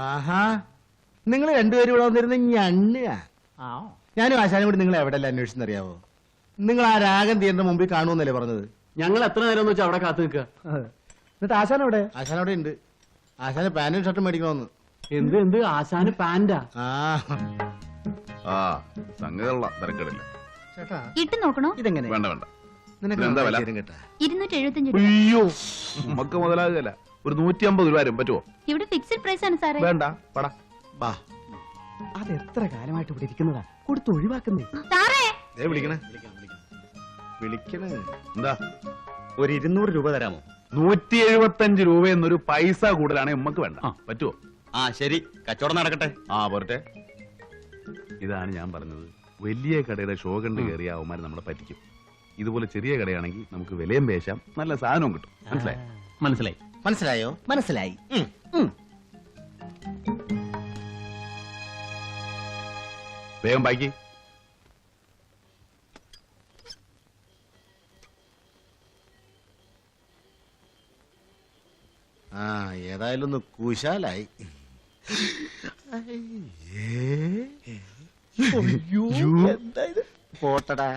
ആഹാ, നിങ്ങൾ രണ്ടുപേരും ഇവിടെ വന്നിരുന്ന ഞണ്ണുക. ഞാനും ആശാനും കൂടി നിങ്ങൾ എവിടെയല്ല അന്വേഷിച്ചെന്നറിയാവോ? നിങ്ങൾ ആ രാഗം തീയന്റെ മുമ്പിൽ കാണുമെന്നല്ലേ പറഞ്ഞത്? ഞങ്ങൾ എത്ര നേരം എന്ന് വെച്ചാൽ അവിടെ കാത്തു നിൽക്കുക. എന്നിട്ട് ആശാൻ എവിടെ? ആശാൻ അവിടെ ഉണ്ട്. ആശാന് പാന്റും ഷർട്ടും മേടിക്കണമെന്ന്. എന്ത് ആശാന് പാന്റാ? തിരക്കിടില്ല. ഇട്ട് നോക്കണോ? ഇതെങ്ങനെ? വേണ്ട വേണ്ട. നിനക്ക് വില? 275 രൂപ. അയ്യോ, നമുക്ക് മുതലാകുകയല്ല. ഒരു 150 രൂപ വരും. പറ്റുമോ? ഇവിടെ ഫിക്സഡ് പ്രൈസ് ആണ് സാറേ. വേണ്ട, പടാ. അത് എത്ര കാലമായിട്ട് ഇവിടെ ഇരിക്കുന്നതാ, കൊടുത്ത് ഒഴിവാക്കുന്നേ. സാറേ വിളിക്കണേ വിളിക്കണേ. എന്താ? ഒരു 200 രൂപ തരാമോ? 175 രൂപ എന്നൊരു പൈസ കൂടുതലാണെങ്കിൽ ഉമ്മക്ക് വേണ്ട. പറ്റുമോ? ശരി, കച്ചവടം നടക്കട്ടെ. പോരട്ടെ. ഇതാണ് ഞാൻ പറഞ്ഞത്. വലിയ കടയുടെ ഷോ കണ്ട് കയറിയ അവന്മാർ നമ്മളെ പറ്റിക്കും. ഇതുപോലെ ചെറിയ കടയാണെങ്കിൽ നമുക്ക് വിലയും പേശാം, നല്ല സാധനവും കിട്ടും. മനസ്സിലായോ? മനസ്സിലായി. വേഗം ബാക്കി. ഏതായാലും ഒന്ന് കുശാലായി. പോട്ടടാ.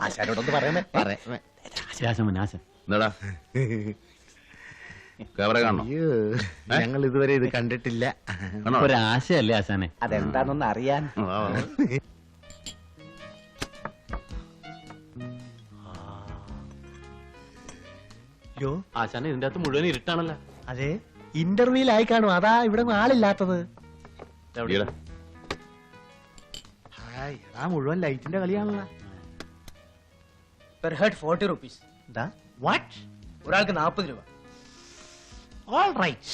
ആശാനോടൊന്ന് പറയണേ. എന്താടാ ക്യാമറ കാണണോ? ഞങ്ങൾ ഇതുവരെ ഇത് കണ്ടിട്ടില്ല. ഒരാശയല്ലേ ആശാനെ? അതെന്താണെന്ന് അറിയാൻ. ആശാനെ ഇതിന്റെ അകത്ത് മുഴുവൻ ഇരുട്ടാണല്ലോ. അതെ, ഇന്റർവ്യൂലായി കാണും. അതാ ഇവിടെ ആളില്ലാത്തത്. മുഴുവൻ ലൈറ്റിന്റെ കളിയാണല്ലോ. Per head 40 rupees. ഒരാൾക്ക് 40 രൂപ. All right.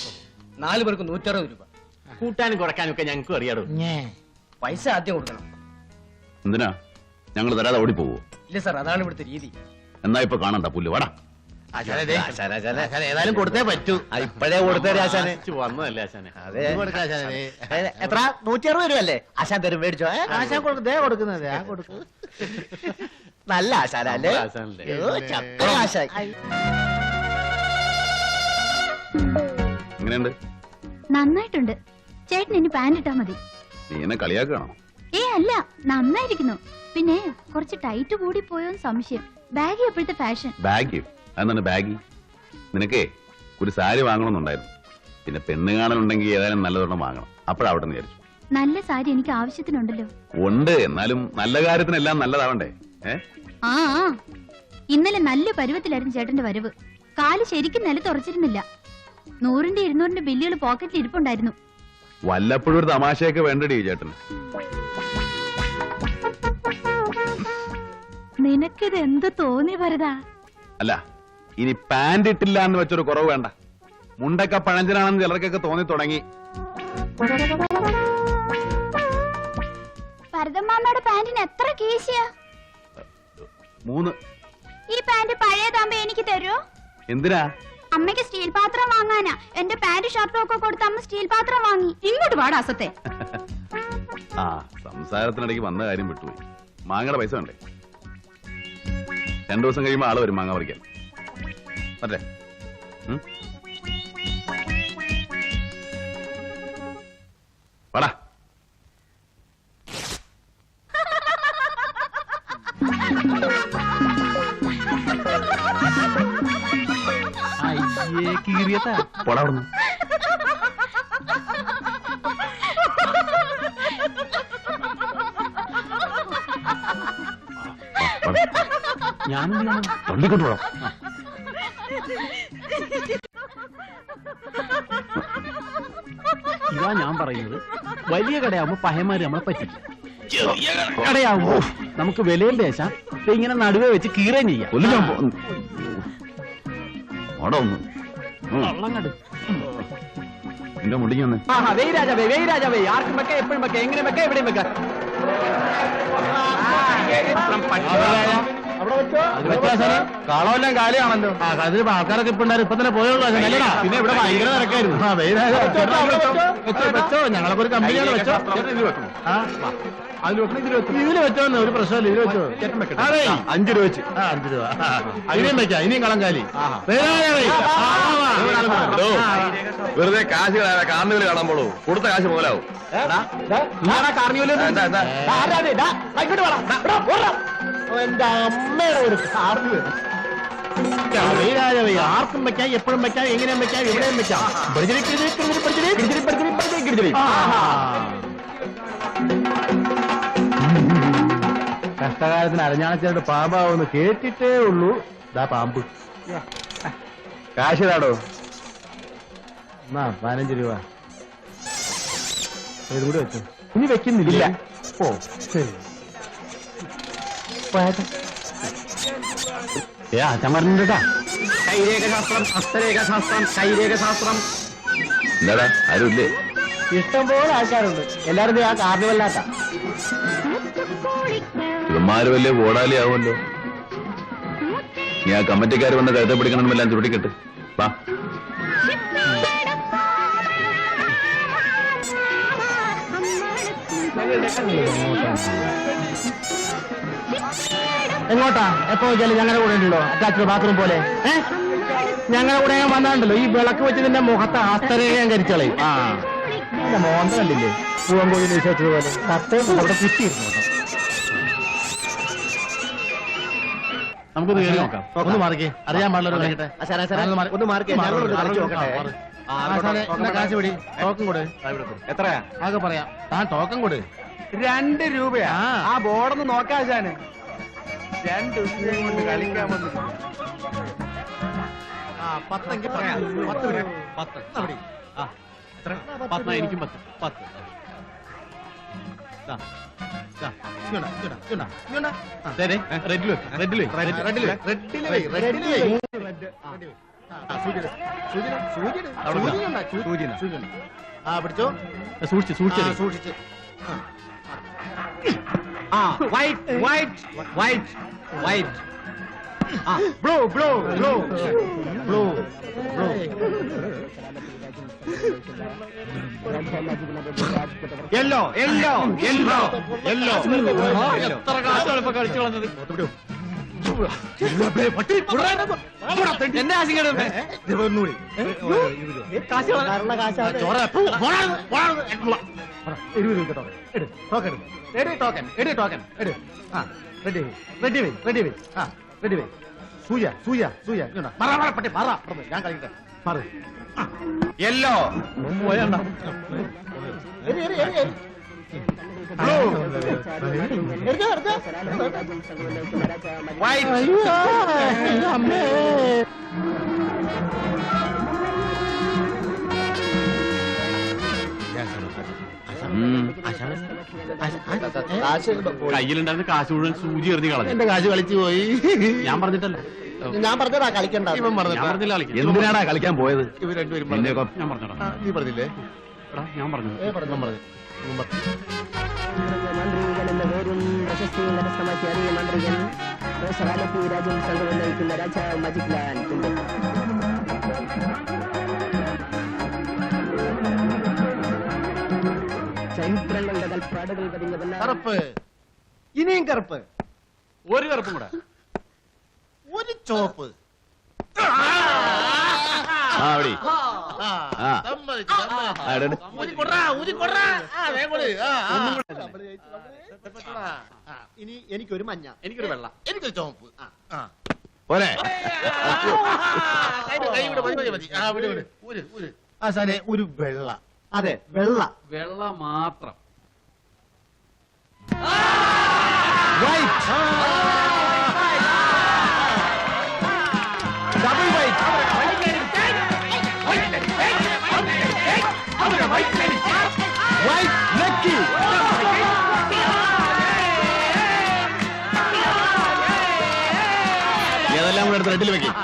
4 പേർക്ക് 160 രൂപ. കൂട്ടാനും കുറയ്ക്കാനും ഒക്കെ ഞങ്ങൾക്കും അറിയാടോ. പൈസ ആദ്യം കൊടുക്കണം. എന്തിനാ? ഞങ്ങൾ തരാതെ ഓടിപ്പോവോ? ഇല്ല സാർ, അതാണ് ഇവിടുത്തെ രീതി. എന്നാ ഇപ്പൊ കാണണ്ട പുല്ല്. വാടാ. ഏതായാലും കൊടുത്തേ പറ്റൂ. ഇപ്പഴേ കൊടുത്തേ ആശാന്. വന്നതല്ലേ ആശാനെ? എത്ര? 160 രൂപ അല്ലേ? ആശാൻ തരും, മേടിച്ചോ. ആശാൻ കൊടുക്കുന്നത് നല്ല ആശാനല്ലേ? ആശാൻ എങ്ങനെയുണ്ട്? നന്നായിട്ടുണ്ട്. ചേട്ടൻ ഇനി പാന്റ് ഇട്ടാ മതി. നീ എന്നെ കളിയാക്കണോ? അല്ല, നന്നായിരിക്കുന്നു. പിന്നെ കുറച്ച് ടൈറ്റ് കൂടി പോയോന്ന് സംശയം. ബാഗി എപ്പോഴത്തെ ഫാഷൻ. ബാഗ്? അതെന്താണ് ബാഗി? നിനക്കേ ഒരു സാരി വാങ്ങണമെന്നുണ്ടായിരുന്നു. പിന്നെ പെണ്ണ് കാണലുണ്ടെങ്കിൽ ഏതായാലും നല്ലതൊരെണ്ണം വാങ്ങണം. അപ്പോഴവിടെ നിന്ന് വിചാരിച്ചു. നല്ല സാരി എനിക്ക് ആവശ്യത്തിനുണ്ടല്ലോ. ഉണ്ട്, എന്നാലും നല്ല കാര്യത്തിനെല്ലാം നല്ലതാവണ്ടേ? ഇന്നലെ നല്ല പരുവത്തിലായിരുന്നു ചേട്ടന്റെ വരവ്. കാല് ശരിക്കും നിലത്തുറച്ചിരുന്നില്ല. 100ന്റെ 200ന്റെ ബില്ലുകൾ പോക്കറ്റിൽ ഇരിപ്പുണ്ടായിരുന്നു. വല്ലപ്പോഴും ഒരു തമാശയൊക്കെ വേണ്ടടി ചേട്ടന്. നിനക്കിത് എന്ത് തോന്നി വരതാ? അല്ല, ഇനി പാന്റ് ഇട്ടില്ല എന്ന് വെച്ചൊരു കുറവ് വേണ്ട. മുണ്ടൊക്കെ പഴഞ്ചനാണെന്ന് ചിലർക്കൊക്കെ തോന്നി തുടങ്ങി. ഭരതമ്മാമ്മയുടെ പാന്റിന് എത്ര കീശയാ? 3. ഈ പാന്റ് പഴയതാകുമ്പോ എനിക്ക് തരുമോ? എന്തിനാ? അമ്മയ്ക്ക് സ്റ്റീൽ പാത്രം വാങ്ങാനാ. എന്റെ പാന്റ് ഷർട്ടും ഒക്കെ കൊടുത്ത് അമ്മ സ്റ്റീൽ പാത്രം വാങ്ങി. ഇങ്ങോട്ട് പാടാസത്തെ. സംസാരത്തിനിടയ്ക്ക് വന്ന കാര്യം വിട്ടുപോയി. മാങ്ങയുടെ പൈസ വേണ്ടേ? 2 ദിവസം കഴിയുമ്പോ ആള് വരും മാങ്ങ പറിക്കാൻ. അല്ലേ? വാടാ. പോടാ അവിടുന്ന്. ഞാനെന്തിനാണ് തള്ളിക്കൊണ്ട് പോടാ. ഇതാ ഞാൻ പറയുന്നത്. വലിയ കടയാവുമ്പോ പഹയന്മാര് നമ്മളെ പറ്റില്ല. കടയാവുമ്പോ നമുക്ക് വിലയും പേശാം. ഇങ്ങനെ നടുവേ വെച്ച് കീറുകയും ചെയ്യാം. എന്റെ മുടിക്ക് വന്ന് വെയ് രാജാവേ. ആർക്കും വെക്കാം, എപ്പോഴും വെക്കാം, എങ്ങനെ വെക്കാം, എവിടെയും വെക്കാം. കാളമെല്ലാം കാലിയാണല്ലോ. അതിന് ആൾക്കാരൊക്കെ ഇപ്പൊ ഉണ്ടായിരുന്നു. ഇപ്പൊ തന്നെ പോയുള്ള. പിന്നെ ഇവിടെ ഭയങ്കര തിരക്കായിരുന്നു. വെച്ചോ, ഞങ്ങളൊക്കെ ഒരു കമ്പനിയാണ്. വെച്ചോ. ഇതിൽ വെച്ചോന്ന് ഒരു പ്രശ്നമില്ല, ഇതിൽ വെച്ചോ. അതെ 5 രൂപ വെച്ച്. 5 രൂപ. ഇനിയും വെക്കാം, ഇനിയും കളങ്കാലി. വെറുതെ കാശ് കാർണിവൽ കാണാൻ പോളൂ, കൊടുത്ത കാശ് മുതലാവും. എന്റെ അമ്മയുടെ ഒരു കാർണിവൽ. ആർക്കും വെക്കാം, എപ്പോഴും വെക്കാം, എങ്ങനെയും വെക്കാം, എവിടെയും വെക്കാം. കഷ്ടകാലത്തിന് അരഞ്ഞാണച്ചായിട്ട് പാമ്പാവെന്ന് കേട്ടിട്ടേ ഉള്ളൂ. ദാ പാമ്പ്. കാശ് താടോ. 15 രൂപ ഇതും കൂടി വെച്ചു. ഇനി വെക്കുന്നില്ല. ഓ ശരി. അച്ഛൻ പറഞ്ഞിട്ടാ കൈരേഖശാസ്ത്രം, ഹസ്തരേഖാശാസ്ത്രം, കൈരേഖശാസ്ത്രം. എന്താടാ ആരും ഇല്ലേ? ഇഷ്ടംപോലെ ആൾക്കാരുണ്ട്. എല്ലാവരും ആ കാർണിവല്ലാത്ത. ഇവന്മാര് വലിയ കോടാലി ആവുമല്ലോ. നീ ആ കമ്മിറ്റിക്കാർ വന്ന് കരുത്തെ പിടിക്കണമെന്നെല്ലാം ചുരുട്ടിക്കെട്ട്. വാ. എങ്ങോട്ടാ? എപ്പോ വെച്ചാലും ഞങ്ങളുടെ കൂടെ ഉണ്ടല്ലോ, അറ്റാച്ച്ഡ് ബാത്റൂം പോലെ. ഞങ്ങളുടെ കൂടെ ഞാൻ വന്നാണ്ടല്ലോ, ഈ വിളക്ക് വെച്ച് നിന്റെ മുഖത്ത് ഹസ്തരേഖ ഞാൻ കരിച്ചളയും. എന്റെ മോന്ത കണ്ടില്ലേ, പൂവൻകോഴി വിശ്വസിച്ചതുപോലെ സത്യം അവിടെ കുത്തിയിരുന്നു. നമുക്കൊന്ന് കയറി നോക്കാം. ഒന്ന് മാറിക്കേ, അറിയാൻ പാടില്ല. ഒന്ന് മാർക്ക് കാശ് പിടി, ടോക്കൺ കൊടു. എത്രയാ? ആകെ പറയാം. താൻ ടോക്കൺ കൊടു. 2 രൂപയാ? ആ ബോർഡൊന്ന് നോക്കാശാന്. 2 ദിവസം കൊണ്ട് കളിക്കാൻ വന്നു. 10 എങ്കിൽ പറയാം. 10 രൂപ. 10. എത്ര? 10. എനിക്കും 10. റെഡിൽ പിടിച്ചോ. സൂക്ഷിച്ച്. White white white white. Blue. Yellow. എത്ര കാശാണ് ഇപ്പൊ കളിച്ചു കളഞ്ഞത്. എന്റെ ആശങ്ക ഞാൻ കളിക്കട്ടെ. യെല്ലോ. കയ്യിലുണ്ടായിരുന്ന കാശ് മുഴുവൻ സൂചി എറിഞ്ഞ് കളഞ്ഞു. എന്റെ കാശ് കളിച്ചു പോയി. ഞാൻ പറഞ്ഞിട്ടല്ല. ഞാൻ പറഞ്ഞതാ കളിക്കണ്ട. ഇവൻ ഞാൻ പറഞ്ഞില്ല കളിക്കാൻ. എന്തിനാടാ കളിക്കാൻ പോയത്? ഇവർ രണ്ടുപേരും ഞാൻ പറഞ്ഞടാ. നീ പറഞ്ഞില്ലേ? എടാ ഞാൻ പറഞ്ഞു. മന്ത്രികളെന്ന പേരും പ്രശസ്തിയും കരസ്ഥമാക്കി അറിയ മന്ത്രികൾ ആലപ്പി രാജ്യം സംഘം നയിക്കുന്ന രാജാവ് മജിക് ലാൻഡ്. ചരിത്രങ്ങളുടെ കൽപ്പാടുകൾ പതിഞ്ഞ കറുപ്പ്. ഇനിയും കറുപ്പ്. ഒരു കറുപ്പും കൂടെ. ഒരു ചോപ്പ്. ഇനി എനിക്കൊരു മഞ്ഞ, എനിക്കൊരു വെള്ള, എനിക്കൊരു ചോപ്പ്. പോരെ ആശാനെ ഒരു വെള്ള. അതെ വെള്ള. വെള്ള മാത്രം. White. Double white. White lucky. ഏതെല്ലാം കൂടെ എടുത്ത് റെഡിൽ വെക്കും.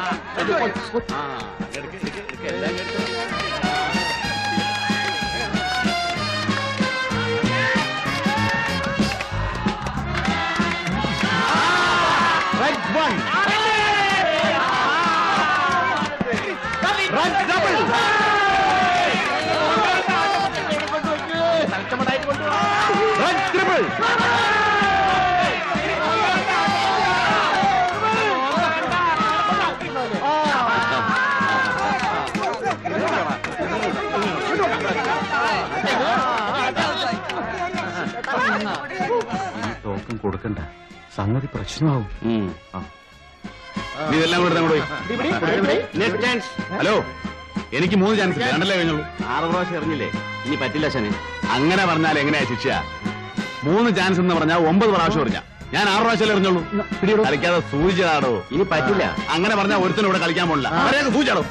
Red one. Red double. Red triple. കൊടുക്കണ്ട, സംഗതി പ്രശ്നമാവും. നീ ഇതെല്ലാം കൂടെ അങ്ങോട്ട് പോയി. ഹലോ, എനിക്ക് 3 ചാൻസ് രണ്ടല്ലേ കഴിഞ്ഞുള്ളൂ. 6 പ്രാവശ്യം എറിഞ്ഞില്ലേ, ഇനി പറ്റില്ല ശനെ. അങ്ങനെ പറഞ്ഞാൽ എങ്ങനെയാ ശിക്ഷ? 3 ചാൻസ് എന്ന് പറഞ്ഞാൽ 9 പ്രാവശ്യം എറിഞ്ഞ ഞാൻ 6 പ്രാവശ്യം എറിഞ്ഞുള്ളൂ. കളിക്കാതെ സൂചിച്ചാടോ. ഇനി പറ്റില്ല. അങ്ങനെ പറഞ്ഞാൽ ഒരുത്തനും ഇവിടെ കളിക്കാൻ പോണില്ല. സൂചിച്ചാടോ.